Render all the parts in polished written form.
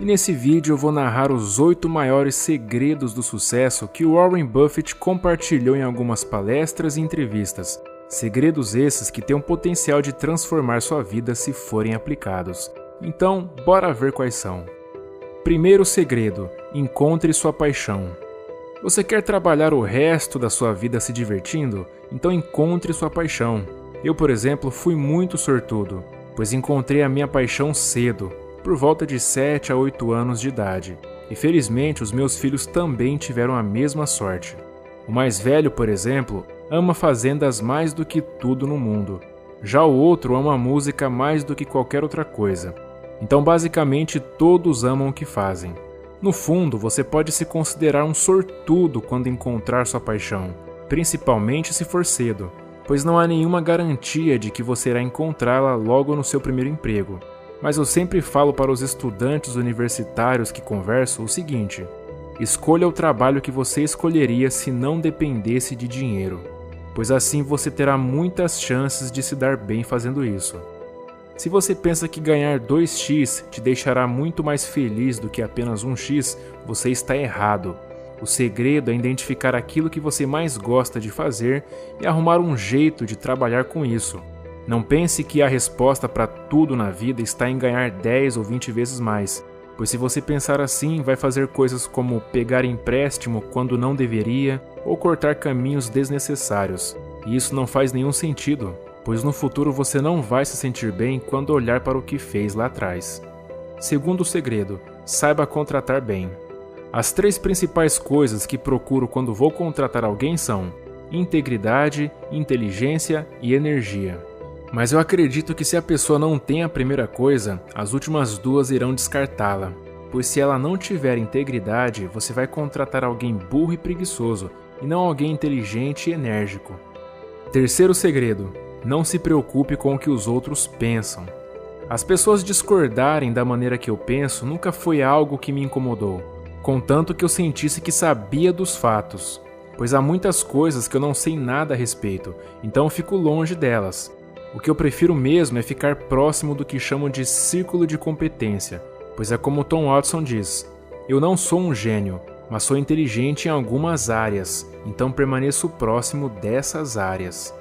E nesse vídeo eu vou narrar os 8 maiores segredos do sucesso que o Warren Buffett compartilhou em algumas palestras e entrevistas. Segredos esses que têm o potencial de transformar sua vida se forem aplicados. Então, bora ver quais são. Primeiro segredo: encontre sua paixão. Você quer trabalhar o resto da sua vida se divertindo? Então encontre sua paixão. Eu, por exemplo, fui muito sortudo, pois encontrei a minha paixão cedo, por volta de 7 a 8 anos de idade. E felizmente os meus filhos também tiveram a mesma sorte. O mais velho, por exemplo, ama fazendas mais do que tudo no mundo. Já o outro ama música mais do que qualquer outra coisa. Então basicamente todos amam o que fazem. No fundo, você pode se considerar um sortudo quando encontrar sua paixão, principalmente se for cedo, pois não há nenhuma garantia de que você irá encontrá-la logo no seu primeiro emprego. Mas eu sempre falo para os estudantes universitários que converso o seguinte: escolha o trabalho que você escolheria se não dependesse de dinheiro, pois assim você terá muitas chances de se dar bem fazendo isso. Se você pensa que ganhar 2x te deixará muito mais feliz do que apenas 1x, você está errado. O segredo é identificar aquilo que você mais gosta de fazer e arrumar um jeito de trabalhar com isso. Não pense que a resposta para tudo na vida está em ganhar 10 ou 20 vezes mais, pois se você pensar assim, vai fazer coisas como pegar empréstimo quando não deveria ou cortar caminhos desnecessários. E isso não faz nenhum sentido, pois no futuro você não vai se sentir bem quando olhar para o que fez lá atrás. Segundo segredo: saiba contratar bem. As 3 principais coisas que procuro quando vou contratar alguém são integridade, inteligência e energia. Mas eu acredito que se a pessoa não tem a primeira coisa, as últimas 2 irão descartá-la. Pois se ela não tiver integridade, você vai contratar alguém burro e preguiçoso, e não alguém inteligente e enérgico. Terceiro segredo: não se preocupe com o que os outros pensam. As pessoas discordarem da maneira que eu penso nunca foi algo que me incomodou, contanto que eu sentisse que sabia dos fatos, pois há muitas coisas que eu não sei nada a respeito, então eu fico longe delas. O que eu prefiro mesmo é ficar próximo do que chamam de círculo de competência, pois é como Tom Watson diz: eu não sou um gênio, mas sou inteligente em algumas áreas, então permaneço próximo dessas áreas.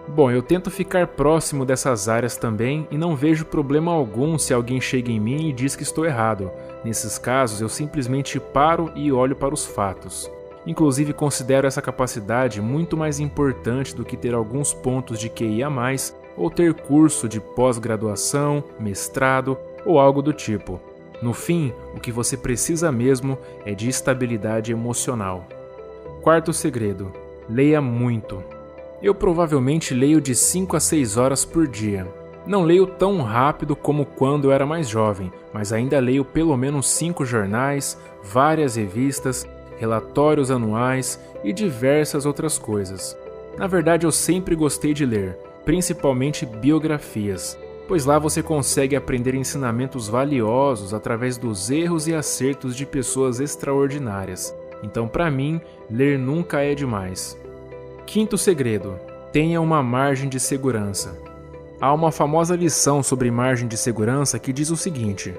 Bom, eu tento ficar próximo dessas áreas também e não vejo problema algum se alguém chega em mim e diz que estou errado. Nesses casos, eu simplesmente paro e olho para os fatos. Inclusive, considero essa capacidade muito mais importante do que ter alguns pontos de QI a mais ou ter curso de pós-graduação, mestrado ou algo do tipo. No fim, o que você precisa mesmo é de estabilidade emocional. Quarto segredo: leia muito. Eu provavelmente leio de 5 a 6 horas por dia. Não leio tão rápido como quando eu era mais jovem, mas ainda leio pelo menos 5 jornais, várias revistas, relatórios anuais e diversas outras coisas. Na verdade, eu sempre gostei de ler, principalmente biografias, pois lá você consegue aprender ensinamentos valiosos através dos erros e acertos de pessoas extraordinárias. Então, para mim, ler nunca é demais. Quinto segredo: tenha uma margem de segurança. Há uma famosa lição sobre margem de segurança que diz o seguinte: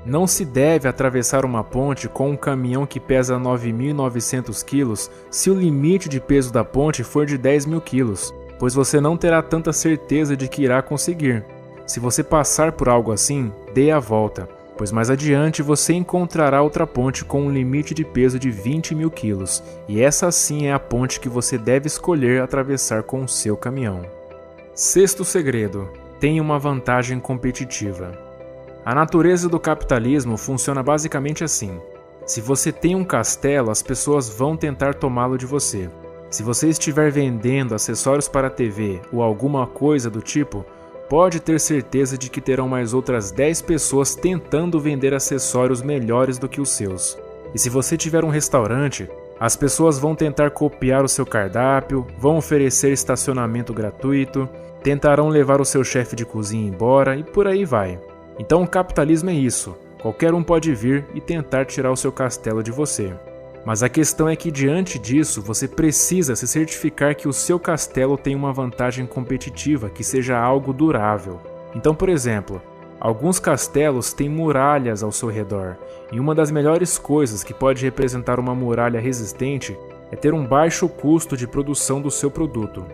não se deve atravessar uma ponte com um caminhão que pesa 9.900 quilos se o limite de peso da ponte for de 10.000 quilos, pois você não terá tanta certeza de que irá conseguir. Se você passar por algo assim, dê a volta, pois mais adiante você encontrará outra ponte com um limite de peso de 20.000 quilos, e essa sim é a ponte que você deve escolher atravessar com o seu caminhão. Sexto segredo: tenha uma vantagem competitiva. A natureza do capitalismo funciona basicamente assim: se você tem um castelo, as pessoas vão tentar tomá-lo de você. Se você estiver vendendo acessórios para a TV ou alguma coisa do tipo, pode ter certeza de que terão mais outras 10 pessoas tentando vender acessórios melhores do que os seus. E se você tiver um restaurante, as pessoas vão tentar copiar o seu cardápio, vão oferecer estacionamento gratuito, tentarão levar o seu chefe de cozinha embora e por aí vai. Então o capitalismo é isso: qualquer um pode vir e tentar tirar o seu castelo de você. Mas a questão é que diante disso, você precisa se certificar que o seu castelo tem uma vantagem competitiva que seja algo durável. Então, por exemplo, Alguns castelos têm muralhas ao seu redor, e uma das melhores coisas que pode representar uma muralha resistente é ter um baixo custo de produção do seu produto.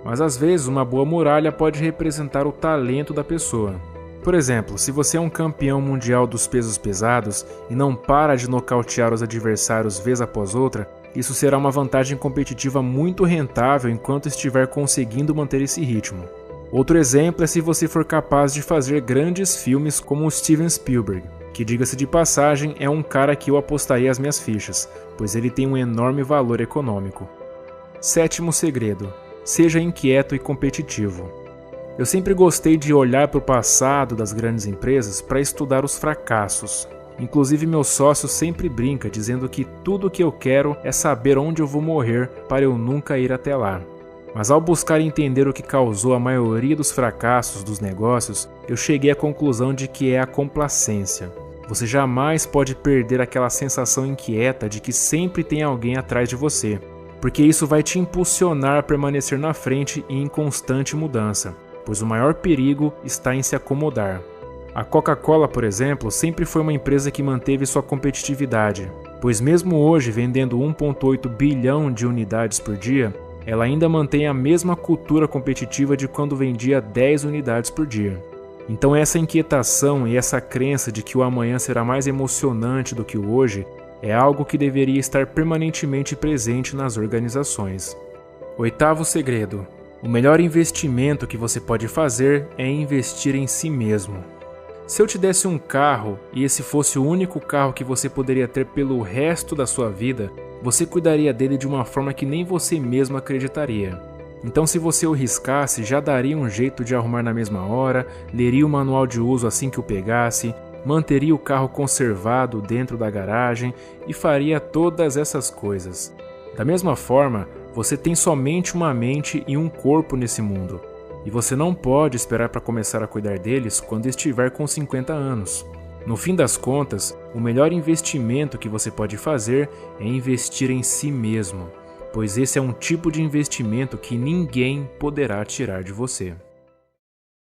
Mas às vezes uma boa muralha pode representar o talento da pessoa. Por exemplo, se você é um campeão mundial dos pesos pesados e não para de nocautear os adversários vez após outra, isso será uma vantagem competitiva muito rentável enquanto estiver conseguindo manter esse ritmo. Outro exemplo é se você for capaz de fazer grandes filmes como o Steven Spielberg, que, diga-se de passagem, é um cara que eu apostaria as minhas fichas, pois ele tem um enorme valor econômico. Sétimo segredo: seja inquieto e competitivo. Eu sempre gostei de olhar para o passado das grandes empresas para estudar os fracassos. Inclusive meu sócio sempre brinca dizendo que tudo o que eu quero é saber onde eu vou morrer para eu nunca ir até lá. Mas ao buscar entender o que causou a maioria dos fracassos dos negócios, eu cheguei à conclusão de que é a complacência. Você jamais pode perder aquela sensação inquieta de que sempre tem alguém atrás de você, porque isso vai te impulsionar a permanecer na frente e em constante mudança, pois o maior perigo está em se acomodar. A Coca-Cola, por exemplo, sempre foi uma empresa que manteve sua competitividade, pois mesmo hoje vendendo 1,8 bilhão de unidades por dia, ela ainda mantém a mesma cultura competitiva de quando vendia 10 unidades por dia. Então essa inquietação e essa crença de que o amanhã será mais emocionante do que o hoje é algo que deveria estar permanentemente presente nas organizações. Oitavo segredo: o melhor investimento que você pode fazer é investir em si mesmo. Se eu te desse um carro e esse fosse o único carro que você poderia ter pelo resto da sua vida, você cuidaria dele de uma forma que nem você mesmo acreditaria. Então, se você o riscasse, já daria um jeito de arrumar na mesma hora, leria o manual de uso assim que o pegasse, manteria o carro conservado dentro da garagem e faria todas essas coisas. Da mesma forma, você tem somente uma mente e um corpo nesse mundo, e você não pode esperar para começar a cuidar deles quando estiver com 50 anos. No fim das contas, o melhor investimento que você pode fazer é investir em si mesmo, pois esse é um tipo de investimento que ninguém poderá tirar de você.